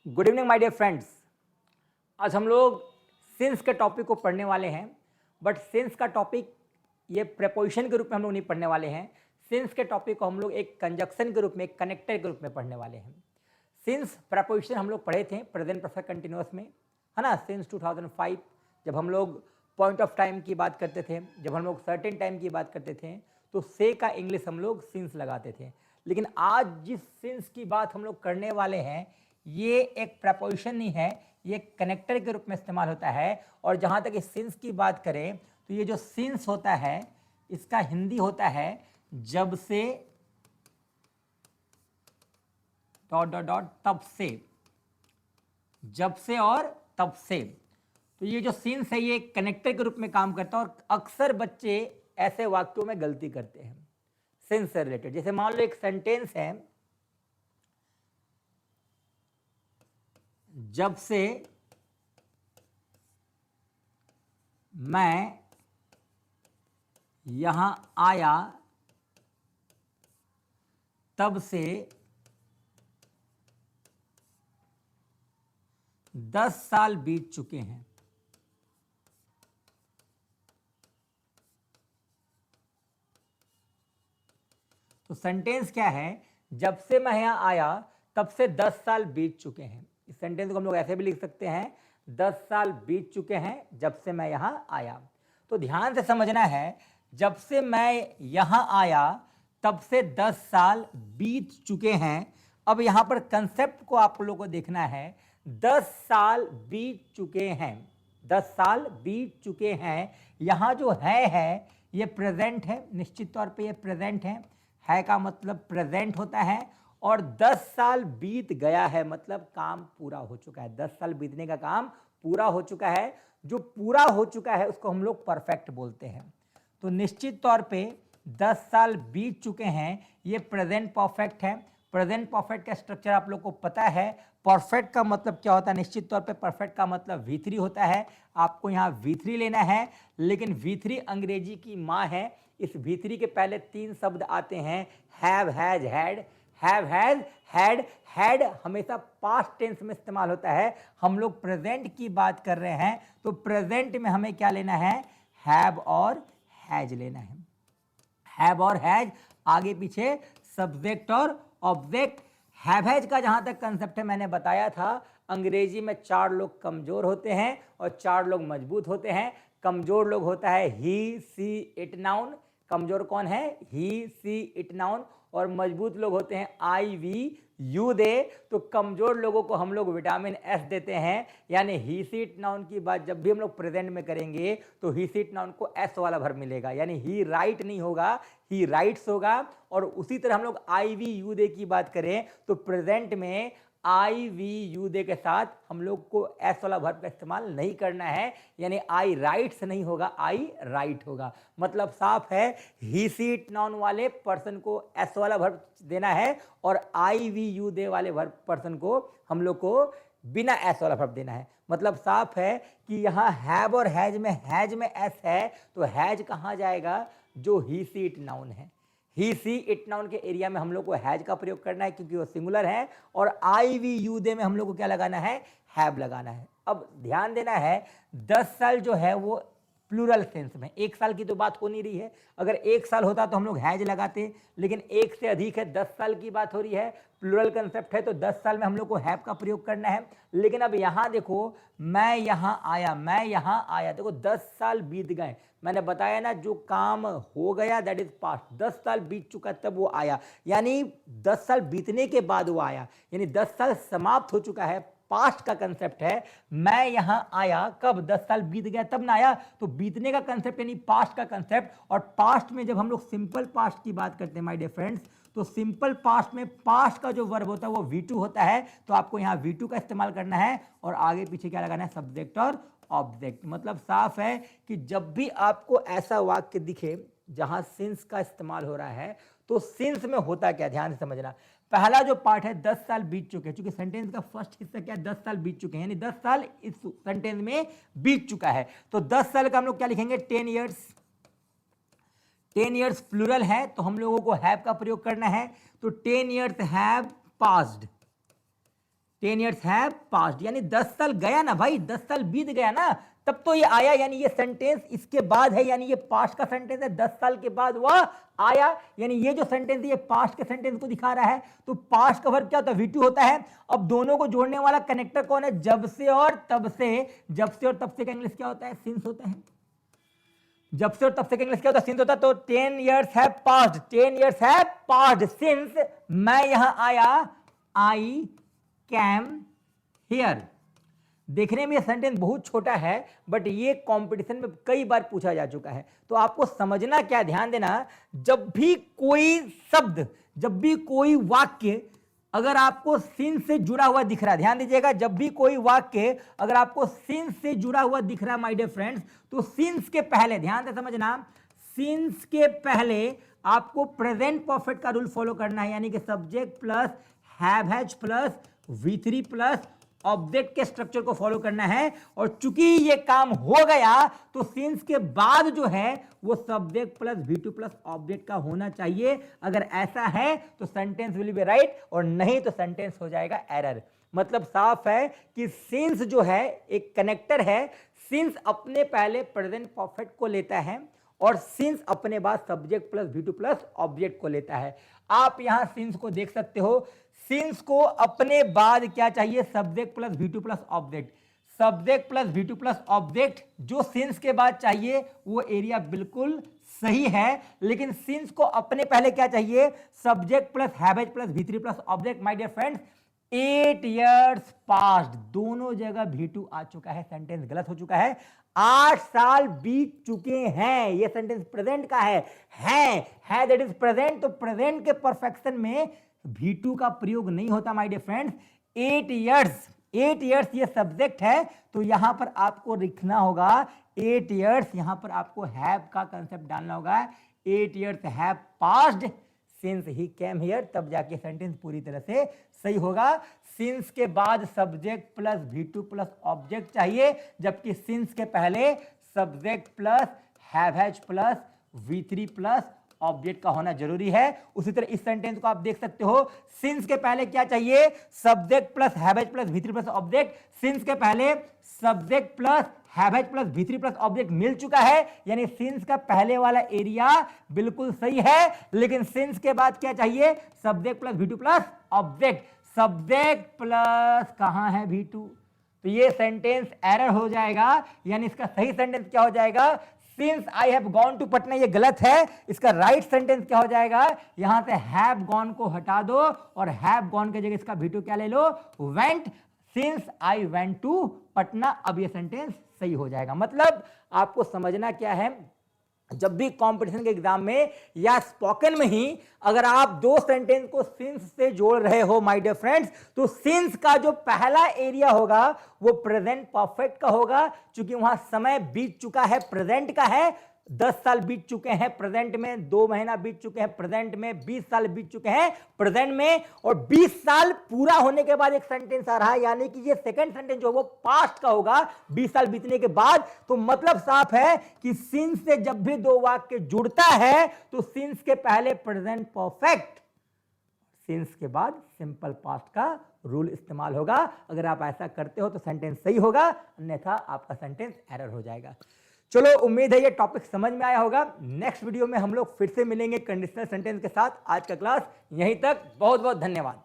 Good evening my dear friends. आज हम लोग सिंस के टॉपिक को पढ़ने वाले हैं, बट सिंस का टॉपिक ये प्रेपोजिशन के रूप में हम लोग नहीं पढ़ने वाले हैं। सिंस के टॉपिक को हम लोग एक कंजक्शन के रूप में, एक कनेक्टर के रूप में पढ़ने वाले हैं। सिंस प्रेपोजिशन हम लोग पढ़े थे प्रेजेंट परफेक्ट कंटिन्यूअस में, है ना। सिंस 2005 जब हम लोग पॉइंट ऑफ टाइम की बात करते थे, जब हम लोग सर्टेन टाइम की बात करते थे, तो से का इंग्लिश हम लोग सिंस लगाते थे। लेकिन आज जिस सिंस की बात हम लोग करने वाले हैं, ये एक प्रपोजिशन नहीं है, ये कनेक्टर के रूप में इस्तेमाल होता है। और जहाँ तक इस सिंस की बात करें तो ये जो सिंस होता है इसका हिंदी होता है जब से डॉट डॉट डॉट तब से, जब से और तब से। तो ये जो सिंस है ये कनेक्टर के रूप में काम करता है और अक्सर बच्चे ऐसे वाक्यों में गलती करते हैं सिंस से रिलेटेड। जैसे मान लो एक सेंटेंस है, जब से मैं यहां आया तब से 10 साल बीत चुके हैं। तो सेंटेंस क्या है, जब से मैं यहां आया तब से 10 साल बीत चुके हैं। इस सेंटेंस को हम लोग ऐसे भी लिख सकते हैं, 10 साल बीत चुके हैं जब से मैं यहां आया। तो ध्यान से समझना है, जब से मैं यहां आया तब से 10 साल बीत चुके हैं। अब यहां पर कंसेप्ट को आप लोगों को देखना है, 10 साल बीत चुके हैं, 10 साल बीत चुके हैं। यहां जो है ये प्रेजेंट है, निश्चित तौर पे ये प्रेजेंट है का मतलब प्रेजेंट होता है। और 10 साल बीत गया है मतलब काम पूरा हो चुका है। 10 साल बीतने का काम पूरा हो चुका है। जो पूरा हो चुका है उसको हम लोग परफेक्ट बोलते हैं। तो निश्चित तौर पे 10 साल बीत चुके हैं, ये प्रेजेंट परफेक्ट है। प्रेजेंट परफेक्ट का स्ट्रक्चर आप लोग को पता है। परफेक्ट का मतलब क्या होता है, निश्चित तौर पे परफेक्ट का मतलब V3 होता है। आपको यहाँ V3 लेना है, लेकिन V3 अंग्रेजी की माँ है। इस V3 के पहले 3 शब्द आते हैं, have, has, had. Have, has, had. Had हमेशा पास्ट टेंस में इस्तेमाल होता है। हम लोग प्रेजेंट की बात कर रहे हैं, तो प्रेजेंट में हमें क्या लेना है, हैव और हैज लेना है। हैव और हैज, आगे पीछे सब्जेक्ट और ऑब्जेक्ट। हैव हैज का जहां तक कंसेप्ट है, मैंने बताया था, अंग्रेजी में 4 लोग कमजोर होते हैं और 4 लोग मजबूत होते हैं। कमजोर लोग होता है ही, सी, इट नाउन। कमजोर कौन है, ही, सी, इट नाउन। और मजबूत लोग होते हैं आई, वी, यू, दे। तो कमजोर लोगों को हम लोग विटामिन एस देते हैं। यानी ही, सी, इट नाउन की बात जब भी हम लोग प्रेजेंट में करेंगे तो ही, सी, इट नाउन को एस वाला वर्ब मिलेगा, यानी ही राइट नहीं होगा, ही राइट्स होगा। और उसी तरह हम लोग आई, वी, यू, दे की बात करें तो प्रेजेंट में आई, वी, यू, दे के साथ हम लोग को एस वाला वर्ब का इस्तेमाल नहीं करना है। यानी आई राइट्स नहीं होगा, आई राइट होगा। मतलब साफ है, ही, सी, इट नाउन वाले पर्सन को एस वाला वर्ब देना है और आई, वी, यू, दे वाले वर्ब पर्सन को हम लोग को बिना एस वाला वर्ब देना है। मतलब साफ है कि यहाँ हैव और हैज में एस है, तो हैज कहाँ जाएगा, जो ही, सी, इट नाउन है। ही, सी, इट नाउन के एरिया में हम लोग को हैज का प्रयोग करना है क्योंकि वो सिंगुलर है। और आई, वी, यू, दे में हम लोग को क्या लगाना है, हैव लगाना है। अब ध्यान देना है, 10 साल जो है वो प्लूरल सेंस में, 1 साल की तो बात हो नहीं रही है। अगर 1 साल होता तो हम लोग हैज लगाते, लेकिन 1 से अधिक है, 10 साल की बात हो रही है, प्लूरल कंसेप्ट है, तो 10 साल में हम लोग को हैव का प्रयोग करना है। लेकिन अब यहाँ देखो, मैं यहाँ आया, मैं यहाँ आया, देखो 10 साल बीत गए। मैंने बताया ना, जो काम हो गया दैट इज पास्ट। 10 साल बीत चुका तब वो आया, यानी 10 साल बीतने के बाद वो आया, यानी 10 साल समाप्त हो चुका है। पास्ट का कंसेप्ट है, मैं यहां आया कब, 10 साल बीत गया तब ना आया। तो बीतने का कंसेप्ट यानी पास्ट का कंसेप्ट। और पास्ट में जब हम लोग सिंपल पास्ट की बात करते हैं माय डियर फ्रेंड्स, तो सिंपल पास्ट में पास्ट का जो वर्ब होता है वो V2 होता है। तो आपको यहाँ V2 का इस्तेमाल करना है और आगे पीछे क्या लगाना है, सब्जेक्ट और ऑब्जेक्ट। मतलब साफ है कि जब भी आपको ऐसा वाक्य दिखे जहां सिंस का इस्तेमाल हो रहा है, तो सिंस में होता क्या, ध्यान से समझना। पहला जो पार्ट है 10 साल बीत चुके हैं, क्योंकि सेंटेंस का फर्स्ट हिस्सा क्या है, 10 साल बीत चुके हैं, यानी 10 साल इस सेंटेंस में बीत चुका है। तो 10 साल का हम लोग क्या लिखेंगे, 10 ईयर्स। 10 ईयर्स प्लूरल है तो हम लोगों को हैव का प्रयोग करना है। तो 10 years have passed, 10 years have passed, यानी 10 साल गया ना भाई, 10 साल बीत गया ना, तब तो ये आया, यानी ये सेंटेंस इसके बाद है, यानी ये पास्ट का सेंटेंस है, 10 साल के बाद वह आया, यानी ये जो सेंटेंस है ये पास्ट के सेंटेंस को दिखा रहा है। तो पास्ट का वर्ब क्या होता है, V2 होता है। अब दोनों को जोड़ने वाला कनेक्टर कौन है, जब से और तब से। जब से और तब से का इंग्लिश क्या होता है, सिंस होता है। जब से और तब से का इंग्लिश क्या होता है, सिंस होता है। तो 10 years have passed, 10 years have passed since मैं यहां आया, आई कैम हियर। देखने में ये सेंटेंस बहुत छोटा है, बट ये कंपटीशन में कई बार पूछा जा चुका है। तो आपको समझना क्या, ध्यान देना, जब भी कोई शब्द, जब भी कोई वाक्य अगर आपको सिंस से जुड़ा हुआ दिख रहा है, ध्यान दीजिएगा, जब भी कोई वाक्य अगर आपको सिंस से जुड़ा हुआ दिख रहा है माय डियर फ्रेंड्स, तो सिंस के पहले, ध्यान से समझना, सिंस के पहले आपको प्रेजेंट परफेक्ट का रूल फॉलो करना है, यानी कि subject plus have has plus V3 plus object के स्ट्रक्चर को फॉलो करना है। और चूंकि ये काम हो गया तो सिंस के बाद जो है वो subject plus V2 plus object का होना चाहिए। अगर ऐसा है तो सेंटेंस विल बी राइट, और नहीं तो सेंटेंस हो जाएगा एरर। मतलब साफ है कि सिंस जो है एक कनेक्टर है, सिंस अपने पहले प्रेजेंट परफेक्ट को लेता है और सिंस अपने बाद subject plus V2 plus object को लेता है। आप यहां सिंस को देख सकते हो, सिंस को अपने बाद क्या चाहिए, subject plus V2 plus object. Subject plus V2 plus object जो सिंस के बाद चाहिए वो एरिया बिल्कुल सही है, लेकिन सिंस को अपने पहले क्या चाहिए, subject plus haves plus V3 plus object. My dear friends, 8 years past, दोनों जगह V2 आ चुका है, सेंटेंस गलत हो चुका है। 8 साल बीत चुके हैं, ये सेंटेंस प्रेजेंट का है दैट इज प्रेजेंट। तो प्रेजेंट के परफेक्शन में V2 का प्रयोग नहीं होता माय डियर फ्रेंड्स। 8 years ये सब्जेक्ट है, तो यहां पर आपको लिखना होगा 8 years, यहां पर आपको हैव का कंसेप्ट डालना होगा। 8 years have passed since he came here, तब जाके सेंटेंस पूरी तरह से सही होगा। सिंस के बाद subject plus V2 plus object चाहिए, जबकि सिंस के पहले subject plus have has plus V3 plus object का होना जरूरी है। उसी तरह इस सेंटेंस को आप देख सकते हो, सिंस के पहले क्या चाहिए, subject plus haves plus V3 plus object. Since के पहले subject plus haves plus V3 plus object मिल चुका है, यानी सिंस का पहले वाला एरिया बिल्कुल सही है। लेकिन सिंस के बाद क्या चाहिए, subject plus V2 plus object. Subject plus कहां है V2, तो ये सेंटेंस एरर हो जाएगा। यानी इसका सही सेंटेंस क्या हो जाएगा, since I have gone to Patna, ये गलत है। इसका राइट सेंटेंस क्या हो जाएगा, यहां से हैव गॉन को हटा दो और हैव गॉन की जगह इसका V2 क्या ले लो, went. Since I went to Patna, अब ये सेंटेंस सही हो जाएगा। मतलब आपको समझना क्या है, जब भी कंपटीशन के एग्जाम में या स्पोकन में ही अगर आप दो सेंटेंस को सिंस से जोड़ रहे हो माय डियर फ्रेंड्स, तो सिंस का जो पहला एरिया होगा वो प्रेजेंट परफेक्ट का होगा, क्योंकि वहां समय बीत चुका है, प्रेजेंट का है। 10 साल बीत चुके हैं प्रेजेंट में, 2 महीना बीत चुके हैं प्रेजेंट में, 20 साल बीत चुके हैं प्रेजेंट में, और 20 साल पूरा होने के बाद एक सेंटेंस आ रहा है, यानी कि ये सेकंड सेंटेंस जो वो पास्ट का होगा 20 साल बीतने के बाद। तो मतलब साफ है कि सिंस से जब भी दो वाक्य जुड़ता है तो सिंस के पहले प्रेजेंट परफेक्ट, सिंस के बाद सिंपल पास्ट का रूल इस्तेमाल होगा। अगर आप ऐसा करते हो तो सेंटेंस सही होगा, अन्यथा आपका सेंटेंस एरर हो जाएगा। चलो, उम्मीद है ये टॉपिक समझ में आया होगा। नेक्स्ट वीडियो में हम लोग फिर से मिलेंगे कंडीशनल सेंटेंस के साथ। आज का क्लास यहीं तक, बहुत बहुत धन्यवाद।